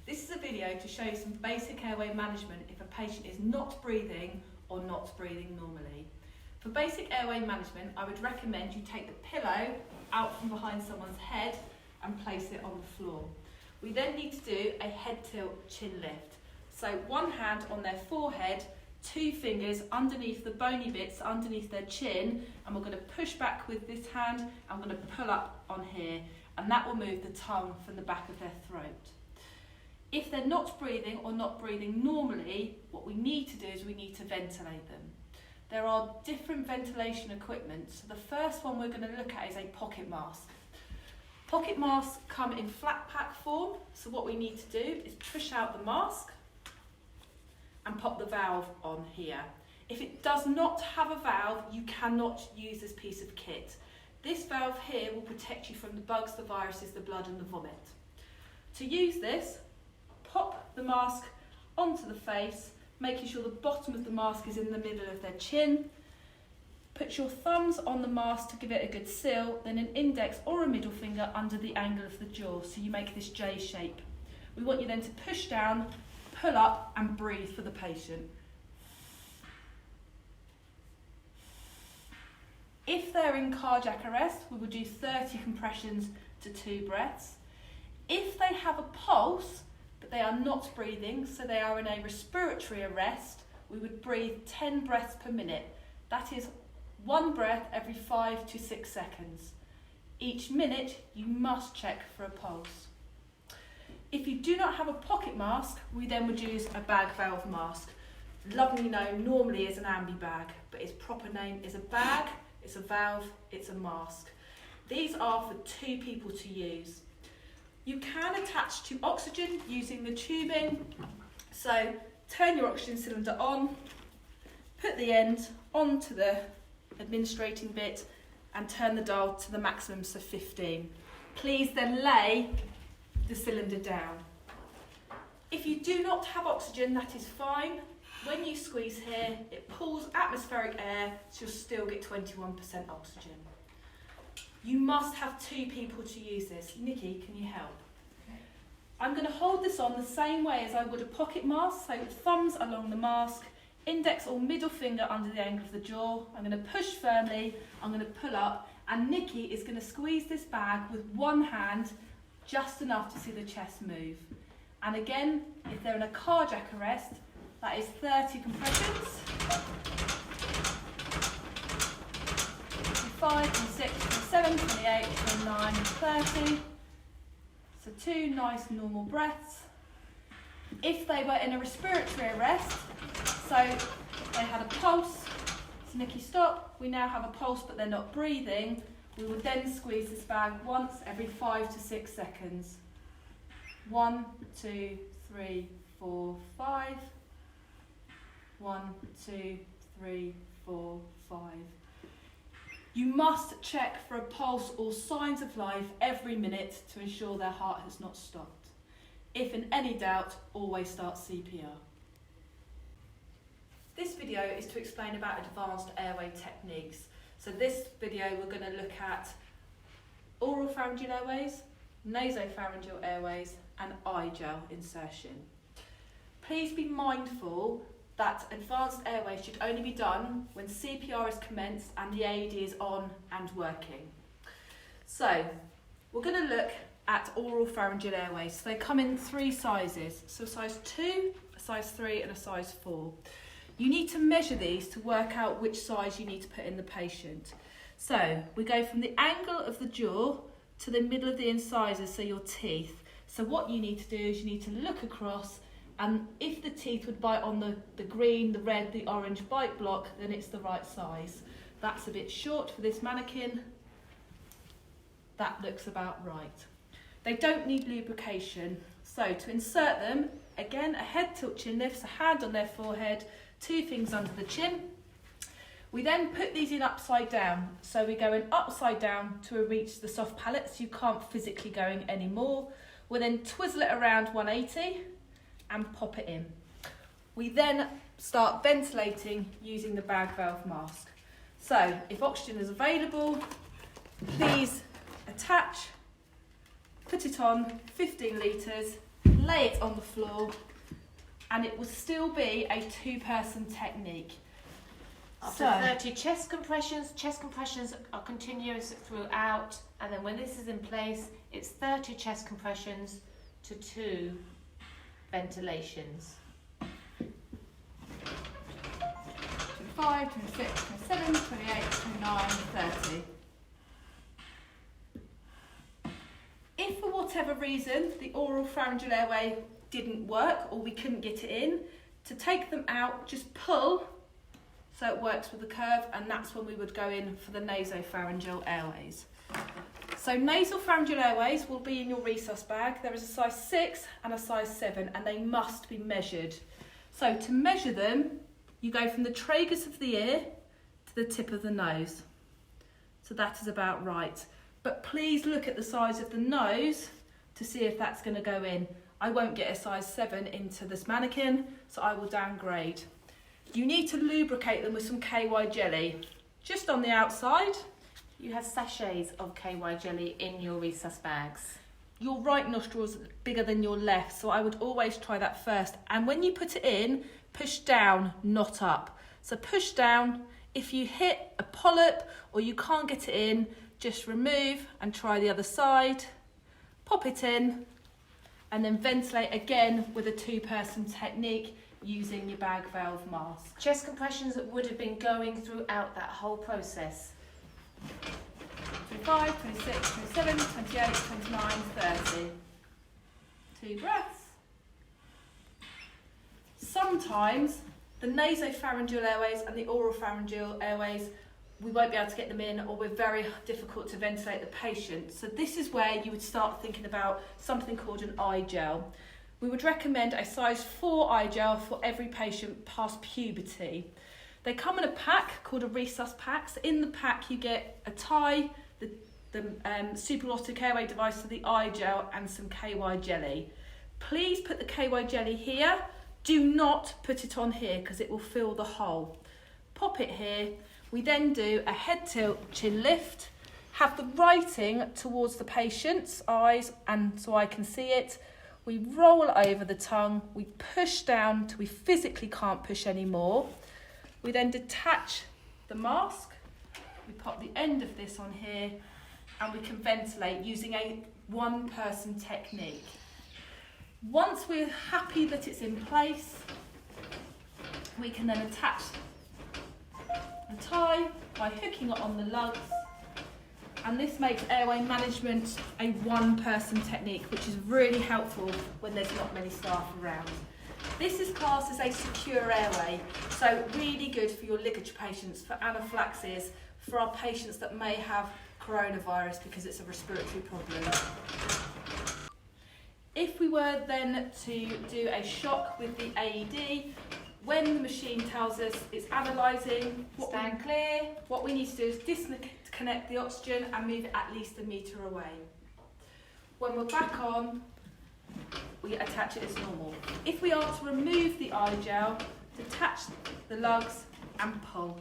This is a video to show you some basic airway management if a patient is not breathing or not breathing normally. For basic airway management, I would recommend you take the pillow out from behind someone's head and place it on the floor. We then need to do a head tilt chin lift. So one hand on their forehead, 2 fingers underneath the bony bits underneath their chin, and we're going to push back with this hand and I'm going to pull up on here, and that will move the tongue from the back of their throat. If they're not breathing or not breathing normally, what we need to do is we need to ventilate them. There are different ventilation equipment. So the first one we're going to look at is a pocket mask. Pocket masks come in flat pack form, so what we need to do is push out the mask and pop the valve on here. If it does not have a valve, you cannot use this piece of kit. This valve here will protect you from the bugs, the viruses, the blood and the vomit. To use this, pop the mask onto the face, making sure the bottom of the mask is in the middle of their chin. Put your thumbs on the mask to give it a good seal, then an index or a middle finger under the angle of the jaw, so you make this J shape. We want you then to push down, pull up and breathe for the patient. If they're in cardiac arrest, we will do 30 compressions to 2 breaths. If they have a pulse, but they are not breathing, so they are in a respiratory arrest, we would breathe 10 breaths per minute. That is 1 breath every 5 to 6 seconds. Each minute, you must check for a pulse. If you do not have a pocket mask, we then would use a bag valve mask. Lovingly known normally as an ambi bag, but its proper name is a bag, it's a valve, it's a mask. These are for 2 people to use. You can attach to oxygen using the tubing. So turn your oxygen cylinder on, put the end onto the administrating bit and turn the dial to the maximum, so 15. Please then lay the cylinder down. If you do not have oxygen, that is fine. When you squeeze here, it pulls atmospheric air, so you'll still get 21% oxygen. You must have 2 people to use this. Nikki, can you help? Okay. I'm going to hold this on the same way as I would a pocket mask, so with thumbs along the mask, index or middle finger under the angle of the jaw. I'm going to push firmly, I'm going to pull up, and Nikki is going to squeeze this bag with one hand, just enough to see the chest move. And again, if they're in a cardiac arrest, that is 30 compressions. 5, 26, 27, 28, 29, 30. So 2 nice normal breaths. If they were in a respiratory arrest, so they had a pulse, so Nikki stop, we now have a pulse but they're not breathing, we would then squeeze this bag once every 5 to 6 seconds. 1, 2, 3, 4, 5. 1, 2, 3, 4, 5. You must check for a pulse or signs of life every minute to ensure their heart has not stopped. If in any doubt, always start CPR. This video is to explain about advanced airway techniques. So this video we're going to look at oral pharyngeal airways, nasopharyngeal airways and eye gel insertion. Please be mindful that advanced airways should only be done when CPR is commenced and the AED is on and working. So we're going to look at oral pharyngeal airways. So they come in 3 sizes, so a size 2, a size 3 and a size 4. You need to measure these to work out which size you need to put in the patient. So we go from the angle of the jaw to the middle of the incisors, so your teeth. So what you need to do is you need to look across, and if the teeth would bite on the green, the red, the orange bite block, then it's the right size. That's a bit short for this mannequin. That looks about right. They don't need lubrication. So to insert them, again, a head tilt chin lift, a hand on their forehead, 2 fingers under the chin. We then put these in upside down. So we go in upside down to reach the soft palate, so you can't physically go in anymore. We'll then twizzle it around 180 and pop it in. We then start ventilating using the bag valve mask. So if oxygen is available, please attach, put it on, 15 litres, lay it on the floor, and it will still be a 2-person technique. After 30 chest compressions are continuous throughout, and then when this is in place, it's 30 chest compressions to 2 ventilations. 25, 26, 27, 28, 29, 30. If for whatever reason the oral pharyngeal airway didn't work or we couldn't get it in, to take them out, just pull so it works with the curve, and that's when we would go in for the nasopharyngeal airways. So nasopharyngeal airways will be in your resus bag. There is a size 6 and a size 7, and they must be measured. So to measure them, you go from the tragus of the ear to the tip of the nose. So that is about right. But please look at the size of the nose to see if that's going to go in. I won't get a size 7 into this mannequin, so I will downgrade. You need to lubricate them with some KY jelly. Just on the outside. You have sachets of KY jelly in your resus bags. Your right nostril is bigger than your left, so I would always try that first. And when you put it in, push down, not up. So push down. If you hit a polyp or you can't get it in, just remove and try the other side. Pop it in and then ventilate again with a 2-person technique using your bag valve mask. Chest compressions that would have been going throughout that whole process. 25, 26, 27, 28, 29, 30. 2 breaths. Sometimes the nasopharyngeal airways and the oropharyngeal airways, we won't be able to get them in, or we're very difficult to ventilate the patient. So this is where you would start thinking about something called an eye gel. We would recommend a size 4 eye gel for every patient past puberty. They come in a pack called a resus pack. So in the pack you get a tie, the supraglottic airway device for the eye gel, and some KY jelly. Please put the KY jelly here. Do not put it on here because it will fill the hole. Pop it here. We then do a head tilt, chin lift. Have the writing towards the patient's eyes and so I can see it. We roll over the tongue. We push down till we physically can't push anymore. We then detach the mask. We pop the end of this on here and we can ventilate using a 1-person technique. Once we're happy that it's in place, we can then attach the tie by hooking it on the lugs, and this makes airway management a 1-person technique, which is really helpful when there's not many staff around. This is classed as a secure airway, so really good for your ligature patients, for anaphylaxis, for our patients that may have coronavirus because it's a respiratory problem. If we were then to do a shock with the AED, when the machine tells us it's analysing, stand clear. What we need to do is disconnect the oxygen and move it at least 1 metre away. When we're back on, we attach it as normal. If we are to remove the eye gel, detach the lugs and pull.